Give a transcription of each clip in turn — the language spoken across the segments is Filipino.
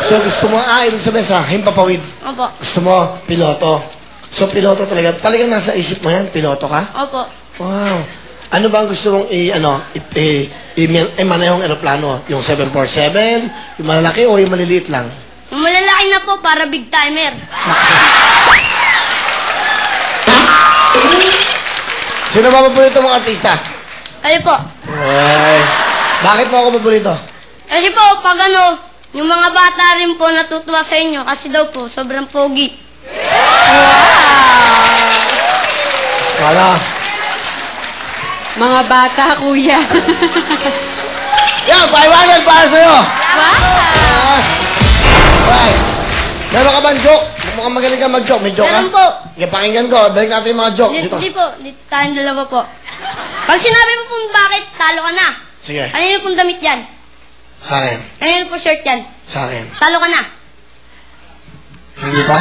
So, gusto mo, ibig sabihin sa himpapawid. Opo. Gusto mo, piloto. So, piloto talaga. Talagang nasa isip mo yan, piloto ka? Opo. Wow. Ano ba ang gusto mong manehong aeroplano? Yung 747, yung malalaki o yung maliliit lang? Yung malalaki na po para big timer. Sino ba paborito mong artista? Kayo po. Ay. Bakit mo ako paborito? Kasi po, pag yung mga bata rin po natutuwa sa inyo kasi daw po, sobrang pogi. Wala. Mga bata, kuya. Yan, 500 para sa'yo. Wow! Right. Meron ka bang joke? Mukhang magaling ka mag-joke. May joke ka? Meron po. Okay, pakinggan ko. Balik natin yung mga joke. Dito. Hindi po, dito tayong dalawa po. Pag sinabi mo pong bakit, talo ka na. Sige. Kanino pong damit yan? Sa akin. Kanino pong shirt yan? Sa akin. Talo ka na. Hindi pa?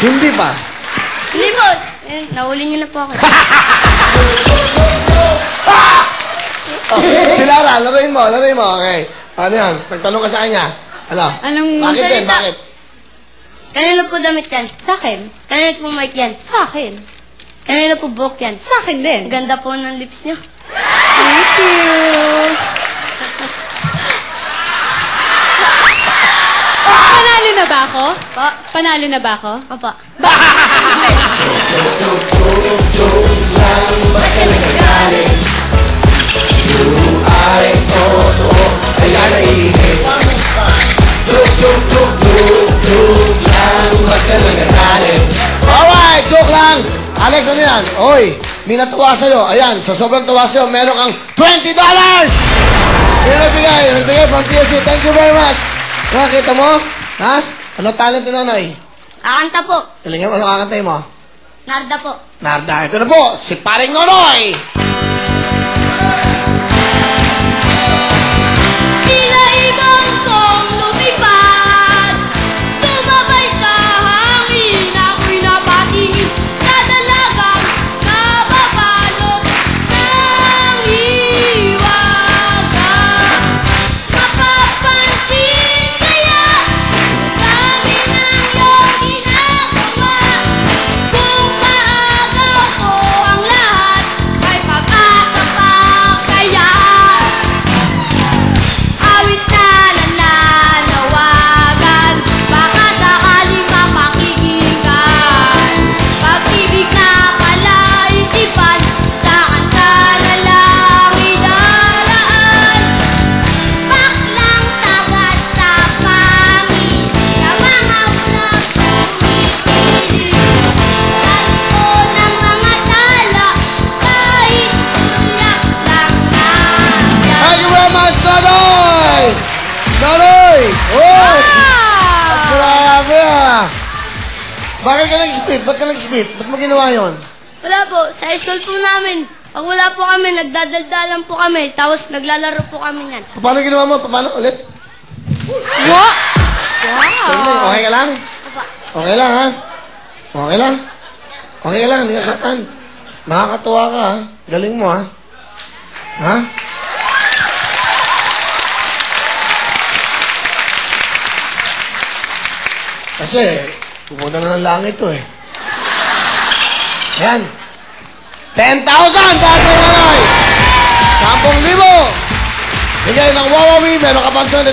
Hindi pa? Hindi po. Nahuli niyo na po ako. Si Lara, laruin mo. Okay. Ano yan? Nagtanong ka sa kanya. Ano? Anong Bakit din? salita? Bakit? Kanino po damit yan? Sa akin? Kanino po mic yan? Sa akin. Kanino po buhok yan? Sa akin din. Ang ganda po ng lips niyo. Thank you. Panalo na ba ako? Pa. Panalo na ba ako? Papa. Alright, joke lang. Alex, ano yan? Oy, may natuwa sa'yo. Ayan, sa sobrang tuwa sa'yo, meron kang $20! Sino nagbigay? Nagbigay from TLC. Thank you very much. Nakakita mo? Ha? Ano talent ni Nonoy? Akanta po. Galingan mo, ano kakantay mo? Narda po. Narda, ito na po, si Paring Nonoy! Tila ibang kong lumipad, sumabay sa hangin, ako'y napatingin sa dalagang kababalot ng hiwaga. Mapapansin kaya dami ng iyong ginagawa, kung maagaw ko ang lahat, may pag-asa pa kaya. Awit na nananawagan, baka sakaling mapakikinggan. Pag-ibig na palaisipan, sa kanta na lang idaraan. Baklang sagad sa pangin, sa mga ulang sumisilip. Sa likod ng mga tala, kahit sulak lang na. Thank you very much, Nonoy! Nonoy! Oh! Grabe ah! Bakit ka nag-split? Ba't ka nag-split? Ba't mo ginawa yun? Wala po, sa school po namin. Pag wala po kami, nagdadaldalan po kami. Tapos naglalaro po kami yan. Paano ginawa mo? Paano ulit? What? Saglit, okay ka lang? Papa. Okay lang, ha? Okay lang? Okay ka lang, hindi ka saktan. Nakakatuwa ka, ha? Galing mo, ha? Ha? Kasi, pupunta na ng langit to, eh. Ayan. 10,000 para sa nanay! 10,000! Bigay ng Wawawi, meron ka pang $20.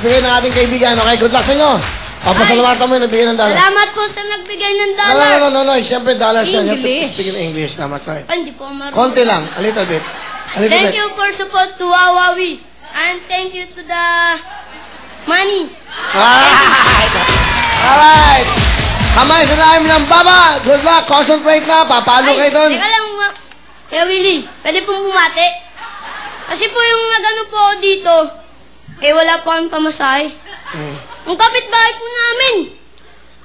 Bigay ng ating kaibigan. Okay, good luck sa inyo. Papasalamatan mo yung nagbigay ng dollar. Salamat po sa nagbigay ng dollar. No. Siyempre, dollars yan. You have to English. speak in English naman, sorry. Ay, hindi po marunong. Konti lang. A little bit. A little Thank bit. you for support to Wawawi. And thank you to the money. Alright. Kamay sa namin ng baba. Good luck. Concentrate na. Papalo kayo doon. Teka lang, Kaya Willie, pwede pong bumati? Kasi po yung nagano po ako dito, wala po kami pamasahe. Ang kapitbahay po namin,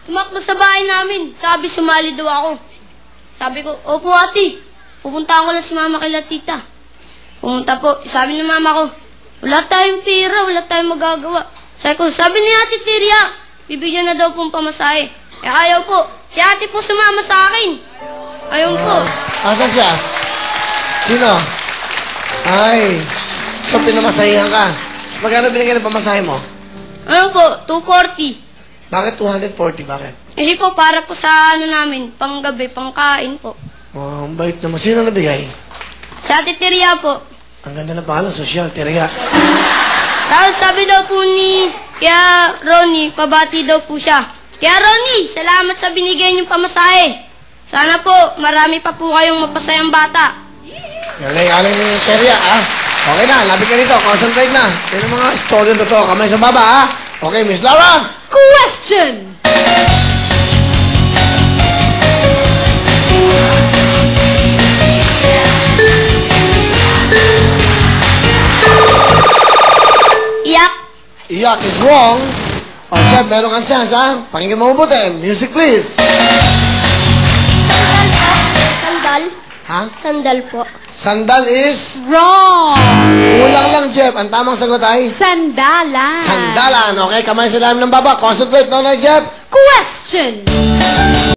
tumakbo sa bahay namin, sabi sumali daw ako. Sabi ko, opo ate, pupunta ko lang si mama kay tita. Pumunta po, sabi ng mama ko, wala tayong pera, wala tayong magagawa. Sabi ni ate Tiria, bibigyan na daw pong pamasahe. Ayaw po, si ate po sumama sa akin. Ayaw po. Asan siya? Sino? Ay. So, pinamasahihan ka. magkano binigay ng pamasahe mo? Ano po, 240. Bakit 240? Bakit? Kasi po, para po sa ano namin, panggabi, pangkain po. Oh, ang bait naman. Sino nabigay? Sa titeria po. Ang ganda ng pangalan, Social Teria. Tapos sabi daw po ni kaya Ronnie, pabati daw po siya. Kaya Ronnie, salamat sa binigay niyong pamasahe. Sana po, marami pa po kayong mapasayang bata. Galing ni Teria, ah. Okay na, lapit ka dito. Concentrate na. Yan ang mga story na totoo. Kamay sa baba, ah. Okay, Miss Laura. Question! Iyak. Iyak is wrong. Okay, meron kang chance, ha? Pakinggan mo mabuti. Music, please. Sandal. Ha? Sandal po. Sandal is... Wrong! Kulang lang, Jeff. Ang tamang sagot ay... Sandalan. Sandalan. Okay, kamay sa lalim ng baba. Concentrate na, Jeff. Question!